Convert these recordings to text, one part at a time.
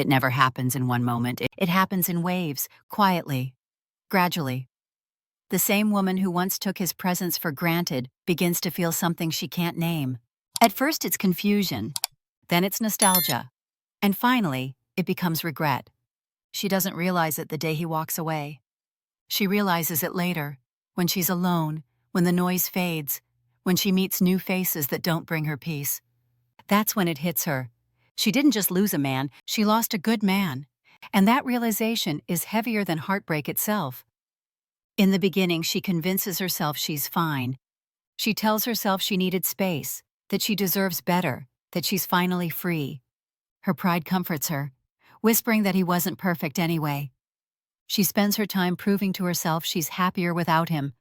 It never happens in one moment. It happens in waves, quietly, gradually. The same woman who once took his presence for granted begins to feel something she can't name. At first it's confusion, then it's nostalgia, and finally it becomes regret. She doesn't realize it the day he walks away. She realizes it later, when she's alone, when the noise fades, when she meets new faces that don't bring her peace. That's when it hits her. She didn't just lose a man, she lost a good man. And that realization is heavier than heartbreak itself. In the beginning, she convinces herself she's fine. She tells herself she needed space, that she deserves better, that she's finally free. Her pride comforts her, whispering that he wasn't perfect anyway. She spends her time proving to herself she's happier without him,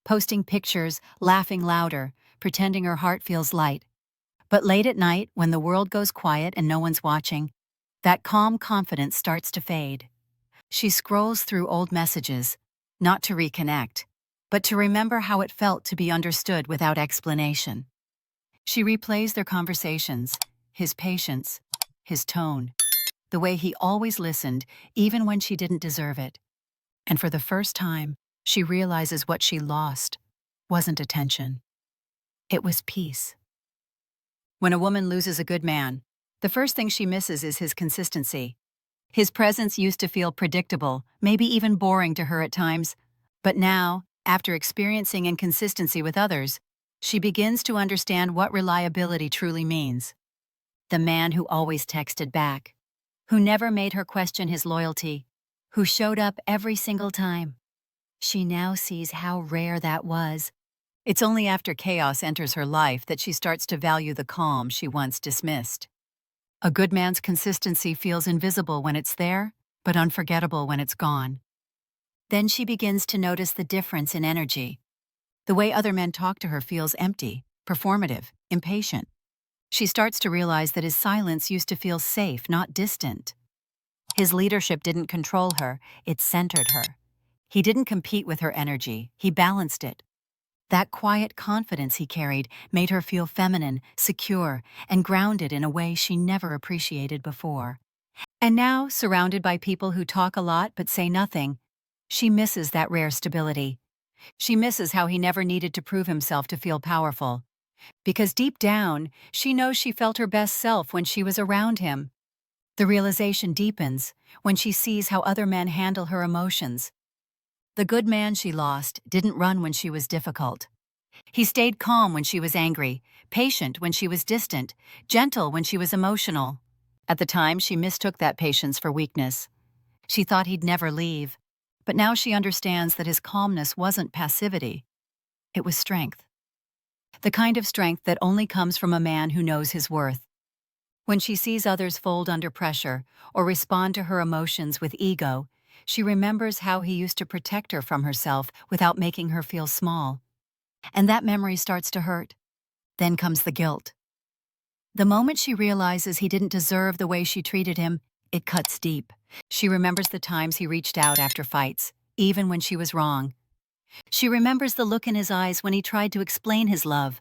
posting pictures, laughing louder, pretending her heart feels light. But late at night, when the world goes quiet and no one's watching, that calm confidence starts to fade. She scrolls through old messages, not to reconnect, but to remember how it felt to be understood without explanation. She replays their conversations, his patience, his tone, the way he always listened, even when she didn't deserve it. And for the first time, she realizes what she lost wasn't attention. It was peace. When a woman loses a good man, the first thing she misses is his consistency. His presence used to feel predictable, maybe even boring to her at times. But now, after experiencing inconsistency with others, she begins to understand what reliability truly means. The man who always texted back, who never made her question his loyalty, who showed up every single time. She now sees how rare that was. It's only after chaos enters her life that she starts to value the calm she once dismissed. A good man's consistency feels invisible when it's there, but unforgettable when it's gone. Then she begins to notice the difference in energy. The way other men talk to her feels empty, performative, impatient. She starts to realize that his silence used to feel safe, not distant. His leadership didn't control her, it centered her. He didn't compete with her energy, he balanced it. That quiet confidence he carried made her feel feminine, secure, and grounded in a way she never appreciated before. And now, surrounded by people who talk a lot but say nothing, she misses that rare stability. She misses how he never needed to prove himself to feel powerful. Because deep down, she knows she felt her best self when she was around him. The realization deepens when she sees how other men handle her emotions. The good man she lost didn't run when she was difficult. He stayed calm when she was angry, patient when she was distant, gentle when she was emotional. At the time, she mistook that patience for weakness. She thought he'd never leave, but now she understands that his calmness wasn't passivity. It was strength. The kind of strength that only comes from a man who knows his worth. When she sees others fold under pressure or respond to her emotions with ego, she remembers how he used to protect her from herself without making her feel small. And that memory starts to hurt. Then comes the guilt. The moment she realizes he didn't deserve the way she treated him, it cuts deep. She remembers the times he reached out after fights, even when she was wrong. She remembers the look in his eyes when he tried to explain his love,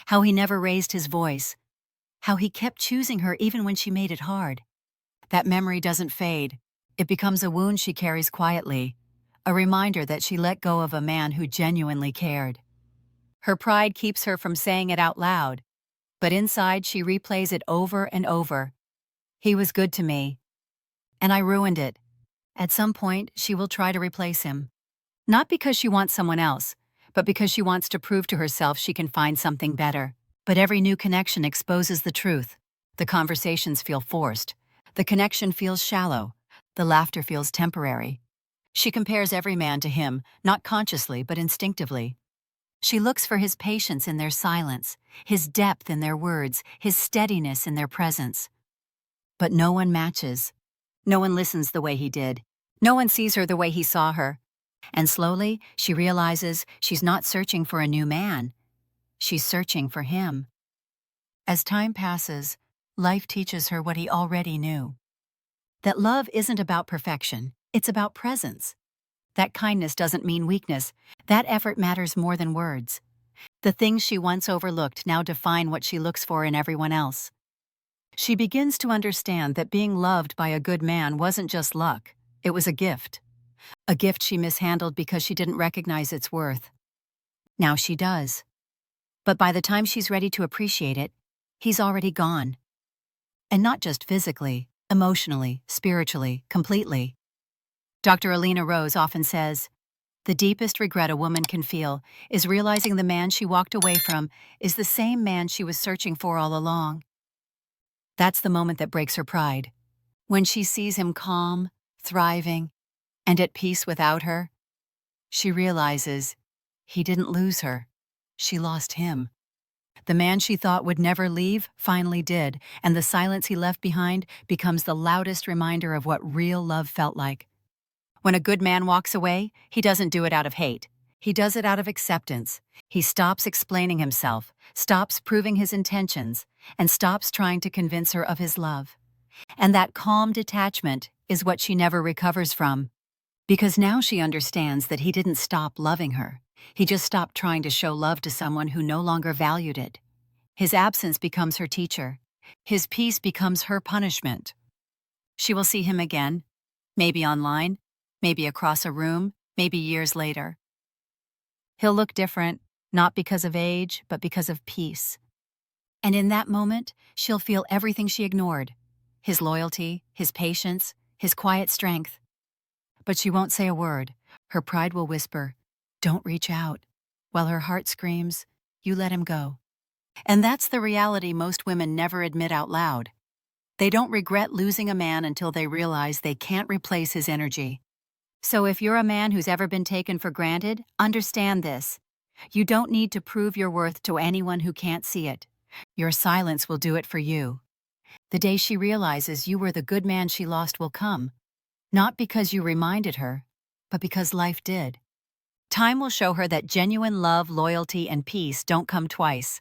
how he never raised his voice, how he kept choosing her even when she made it hard. That memory doesn't fade. It becomes a wound she carries quietly, a reminder that she let go of a man who genuinely cared. Her pride keeps her from saying it out loud, but inside she replays it over and over. He was good to me, and I ruined it. At some point, she will try to replace him. Not because she wants someone else, but because she wants to prove to herself she can find something better. But every new connection exposes the truth. The conversations feel forced. The connection feels shallow. The laughter feels temporary. She compares every man to him, not consciously but instinctively. She looks for his patience in their silence, his depth in their words, his steadiness in their presence. But no one matches. No one listens the way he did. No one sees her the way he saw her. And slowly, she realizes she's not searching for a new man. She's searching for him. As time passes, life teaches her what he already knew. That love isn't about perfection, it's about presence. That kindness doesn't mean weakness. That effort matters more than words. The things she once overlooked now define what she looks for in everyone else. She begins to understand that being loved by a good man wasn't just luck, it was a gift. A gift she mishandled because she didn't recognize its worth. Now she does. But by the time she's ready to appreciate it, he's already gone. And not just physically, emotionally, spiritually, completely. Dr. Alina Rose often says, the deepest regret a woman can feel is realizing the man she walked away from is the same man she was searching for all along. That's the moment that breaks her pride. When she sees him calm, thriving, and at peace without her, she realizes he didn't lose her, she lost him. The man she thought would never leave finally did, and the silence he left behind becomes the loudest reminder of what real love felt like. When a good man walks away, he doesn't do it out of hate. He does it out of acceptance. He stops explaining himself, stops proving his intentions, and stops trying to convince her of his love. And that calm detachment is what she never recovers from. Because now she understands that he didn't stop loving her. He just stopped trying to show love to someone who no longer valued it. His absence becomes her teacher. His peace becomes her punishment. She will see him again, maybe online, maybe across a room, maybe years later. He'll look different, not because of age, but because of peace. And in that moment, she'll feel everything she ignored. His loyalty, his patience, his quiet strength. But she won't say a word. Her pride will whisper, "Don't reach out," while her heart screams, "You let him go." And that's the reality most women never admit out loud. They don't regret losing a man until they realize they can't replace his energy. So if you're a man who's ever been taken for granted, understand this. You don't need to prove your worth to anyone who can't see it. Your silence will do it for you. The day she realizes you were the good man she lost will come. Not because you reminded her, but because life did. Time will show her that genuine love, loyalty, and peace don't come twice.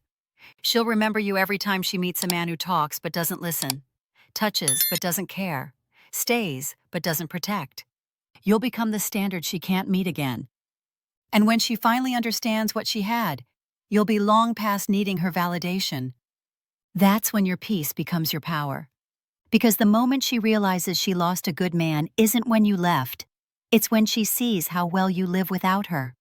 She'll remember you every time she meets a man who talks but doesn't listen, touches but doesn't care, stays but doesn't protect. You'll become the standard she can't meet again. And when she finally understands what she had, you'll be long past needing her validation. That's when your peace becomes your power. Because the moment she realizes she lost a good man isn't when you left. It's when she sees how well you live without her.